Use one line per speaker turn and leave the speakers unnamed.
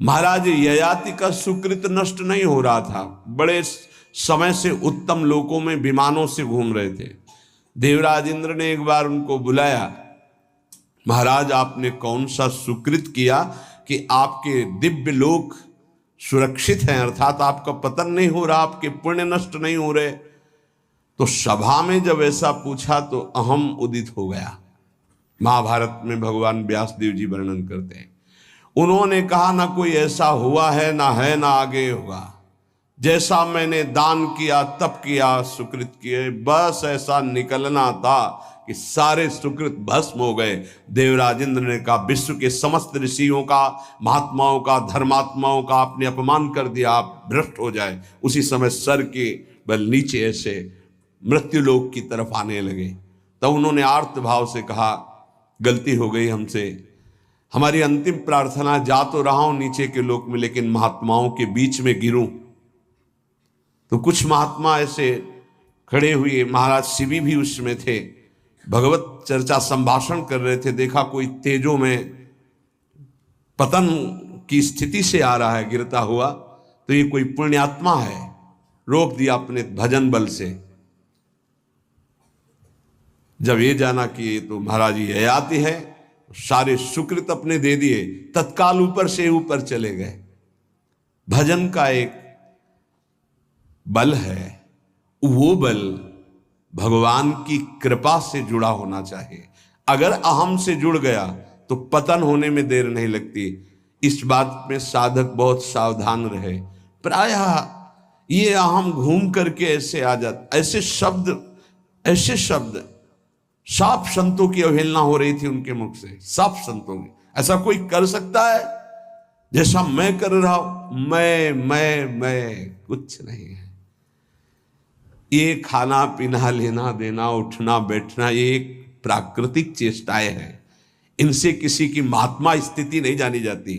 महाराज ययाति का सुकृत नष्ट नहीं हो रहा था। बड़े समय से उत्तम लोकों में विमानों से घूम रहे थे। देवराज इंद्र ने एक बार उनको बुलाया, महाराज आपने कौन सा सुकृत किया कि आपके दिव्य लोक सुरक्षित हैं, अर्थात आपका पतन नहीं हो रहा, आपके पुण्य नष्ट नहीं हो रहे। तो सभा में जब ऐसा पूछा तो अहम उदित हो गया। महाभारत में भगवान व्यास देव जी वर्णन करते हैं। उन्होंने कहा ना कोई ऐसा हुआ है ना आगे होगा। जैसा मैंने दान किया तप किया सुकृत किए, बस ऐसा निकलना था कि सारे सुकृत भस्म हो गए। देवराज इंद्र ने कहा विश्व के समस्त ऋषियों का, महात्माओं का, धर्मात्माओं का आपने अपमान कर दिया, आप भ्रष्ट हो जाए। उसी समय सर के बल नीचे ऐसे मृत्युलोक की तरफ आने लगे। तब उन्होंने आर्त भाव से कहा गलती हो गई हमसे, हमारी अंतिम प्रार्थना, जा तो रहा हूं नीचे के लोक में लेकिन महात्माओं के बीच में गिरूं। तो कुछ महात्मा ऐसे खड़े हुए, महाराज शिवी भी उसमें थे, भगवत चर्चा संभाषण कर रहे थे। देखा कोई तेजों में पतन की स्थिति से आ रहा है गिरता हुआ, तो ये कोई पुण्यात्मा है, रोक दिया अपने भजन बल से। जब ये जाना कि ये तो महाराज ययाति है, सारे सुकृत अपने दे दिए, तत्काल ऊपर से ऊपर चले गए। भजन का एक बल है, वो बल भगवान की कृपा से जुड़ा होना चाहिए। अगर अहम से जुड़ गया तो पतन होने में देर नहीं लगती। इस बात में साधक बहुत सावधान रहे। प्रायः ये अहम घूम करके ऐसे आ जाता, ऐसे शब्द साफ संतों की अवहेलना हो रही थी उनके मुख से, साफ संतों की। ऐसा कोई कर सकता है जैसा मैं कर रहा हूं? मैं कुछ नहीं है। ये खाना पीना, लेना देना, उठना बैठना, ये एक प्राकृतिक चेष्टाएं हैं। इनसे किसी की महात्मा स्थिति नहीं जानी जाती।